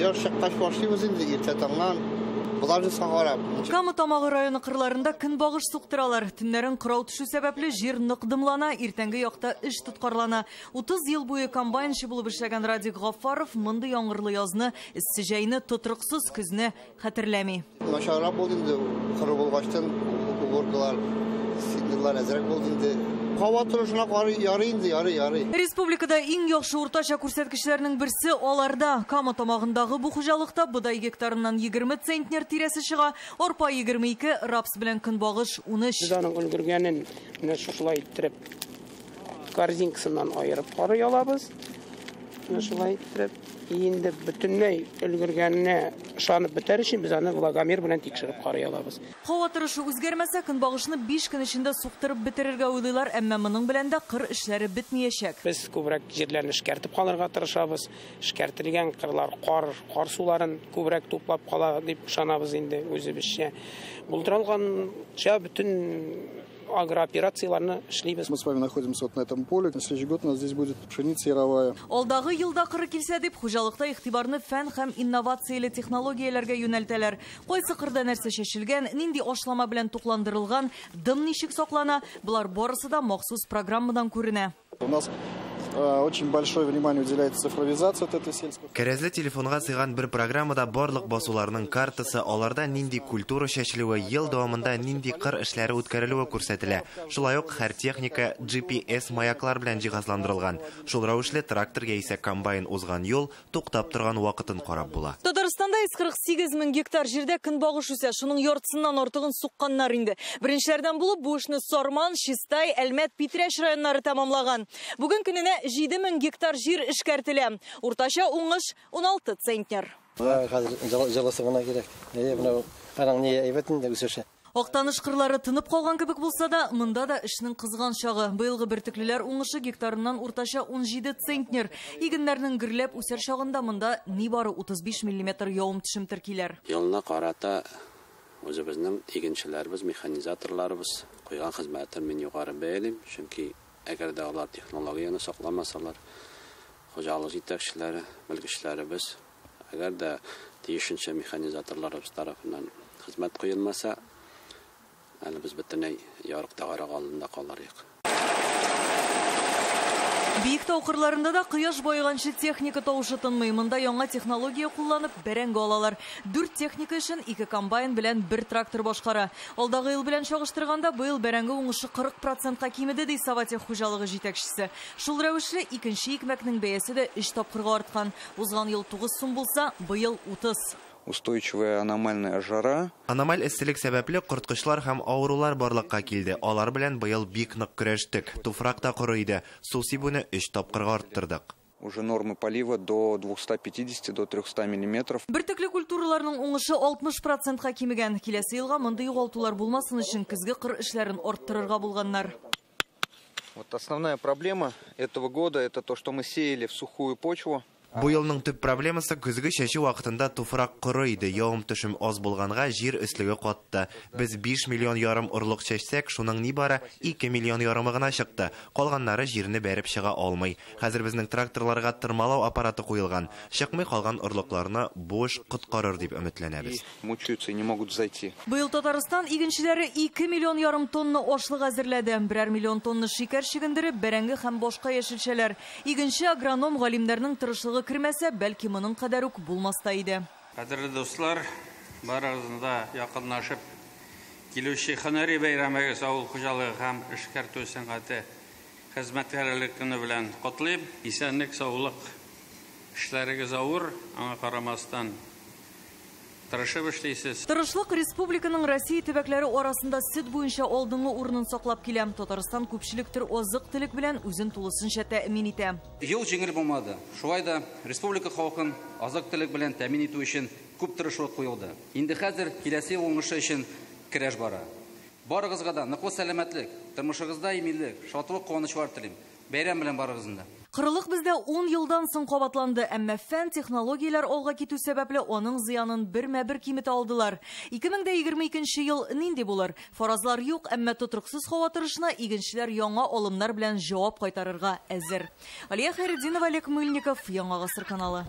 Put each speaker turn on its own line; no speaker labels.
Яршакка башлыйбыз инде иртә таңнан. Булар сахара.
Кама тамагы районы кырларында көнбагыш суктыралар. Төннәрен кырау төшү сәбәпле җир нык дымлана, иртәнге якта эш тоткарлана. 30 ел буе комбайнчы булып эшләгән Радик Гафаров монды яңгырлы язны, эссе җәйне тотрыксыз көзне хәтерләми.
Машара булды инде, кыры булгачтан уборкалар, сигналлар әзрәк булды инде. Hava turuşuna yarı indi, yarı.
Республикада иң яхшы уртача күрсәткечләрнең берсе аларда. Кама тамагындагы бу хуҗалыкта будай гектарыннан 20 центнер тирәсе чыга, арпа 22, рапс белән көнбагыш 13.
Без аның өлгергәнен менә шулай иттереп корзинкасыннан аерып карый алабыз. Менә шулай иттереп инде бөтенләй өлгергәненә ышанып бетәр өчен без аны влагомер белән тикшереп карый алабыз.
Һава торышы үзгәрмәсә, көнбагышны 5 көн эчендә суктырып бетерергә уйлыйлар, әмма моның белән дә кыр эшләре бетмәячәк.
Без күбрәк җирләрне эшкәртеп калырга тырышабыз. Эшкәртелгән кырлар кар суларын күбрәк туплап кала дип ышанабыз инде үзебезчә. Булдырылганча бөтен агрооперацияларны эшлибез.
Мы с вами находимся вот на этом поле. На следующий год у нас здесь будет пшеница яровая.
Алдагы елда кыры килсә дип, хуҗалыкта игътибарны фән һәм инновацияле технологияләргә юнәлтәләр. Кайсы кырда нәрсә чәчелгән, нинди ашлама белән тукландырылган, дым ничек саклана, булар барысы да махсус программадан күренә.
У нас очень большое внимание уделяется цифровизации от этой сельской.
Кәрәзле телефонга сыйган бер программада барлык басуларның картасы, аларда нинди культура чәчелүе, ел дәвамында нинди кыр эшләре үткәрелүе күрсәтелә. Шулай ук һәр техника GPS маяклар белән җиһазландырылган. Шул рәвешле тракторга исә комбайн узган юл туктап торган вакытын карап була.
Татарстанда 148 мең гектар җирдә көнбагыш үсә, шуның яртысыннан артыгын сукканнар инде. Беренчеләрдән булып бу эшне Сарман, Чистай, Әлмәт, Питрәш районнары тәмамлаган. Бүген көненә 7 мең гектар җир эшкәртелә. Уртача уңыш 16 центнер. Актаныш кырлары тынып калган кебек булса да, монда да эшнең кызган чагы. Быелгы бертөклеләр уңышы гектарыннан уртача 17 центнер. Игеннәрнең гөрләп үсәр чагында монда нибары 35 мм явым төшем теркиләр.
Елына карата үзебезнең игенчеләрбез, механизаторларыбыз куйган хезмәтен мин югары бәялим, чөнки әгәр дә алар технологияны сакламасалар, хуҗалык җитәкчеләре, белгечләребез, әгәр дә тиешенчә механизаторларыбыз тарафыннан хезмәт куелмаса, әле без бөтенләй ярык тагырак алдында калырык.
Биектау кырларында да кояш байганчы техника тавышы тынмый. Монда яңа технология кулланып бәрәңге алалар. 4 техника өчен 2 комбайн белән 1 трактор башкара. Алдагы ел белән чагыштырганда быел бәрәңге уңышы 40%-ка кимеде ди Саватех хуҗалыгы җитәкчесе. Шул рәвешле икенче икмәкнең бәясе дә 3 тапкырга арткан. Узган ел 9 сум булса, быел 30.
Устойчивая аномальная жара.
Аномаль эсселек сәбәпле корткычлар һәм авырулар барлыкка килде. Алар белән быел бик нык көрәштек. Туфрак та коры иде. Су сибүне 3 тапкырга арттырдык.
Уже нормы полива до 250 до 300 мм.
Бертөкле культураларның уңышы 60%-ка кимегән. Киләсе елга монда югалтулар булмасын өчен көзге кыр эшләрен арттырырга булганнар.
Вот основная проблема этого года это то, что мы сеяли в сухую почву.
Бу елның төп проблемасы көзге чәчү вакытында туфрак коры иде. Явым төшем аз булганга җир өслеге катты. Без 5 миллион ярым орлык чәчсәк, шуның нибары 2 миллион ярымы гына чыкты. Калганнары җирне бәреп чыга алмый. Хәзер безнең тракторларга тырмалау аппараты куелган. Чыкмый калган орлыкларны буш коткарыр дип өметләнәбез.
Мучаются и не могут зайти.
Быел Татарстан игенчеләре 2 миллион ярым тонна ашлык әзерләде. 1 миллион тонна шикәр чигендереп, бәрәңге һәм башка яшелчәләр. Игенче агроном галимнәрнең тырышлыгы кирмәсә, бәлки моның кадәр үк булмаста иде.
Кадерле дуслар, барыгызда якынлашып килүче һөнәри бәйрәмегез авыл хуҗалыгы һәм эшкәртү сәнгате хезмәткәрлек көне белән котлыйм. Исәнлек, саулык, эшләрегез авыр, аңа карамастан тырышып эшлисез.
Тырышлык республиканың Россия төбәкләре арасында сөт буенча алдынгы урынын саклап килә. Татарстан күпчелектер азык-төлек белән үзен тулысынча тәэмин итә.
Ел җиңел булмады. Шулай да республика халкын азык-төлек белән тәэмин итү өчен күп тырышлык куелды. Инде хәзер киләсе уңышы өчен көрәш бара. Барыгызга да ныклы сәламәтлек, тормышыгызда иминлек, шатлык, куанычлар телим. Бәйрәм белән барыгызны.
Кырылык бездә 10 елдан соң кабатланды, әмма фән технологияләр алга китү сәбәпле аның зыянын бермә-бер кимет алдылар. 2022 ел нинди булыр? Фаразлар юк, әмма тотрыксыз һава торышына игенчеләр яңа алымнар белән җавап кайтарырга әзер. Алия Хайретдинова, Олег Мыльников, Яңа Гасыр каналы.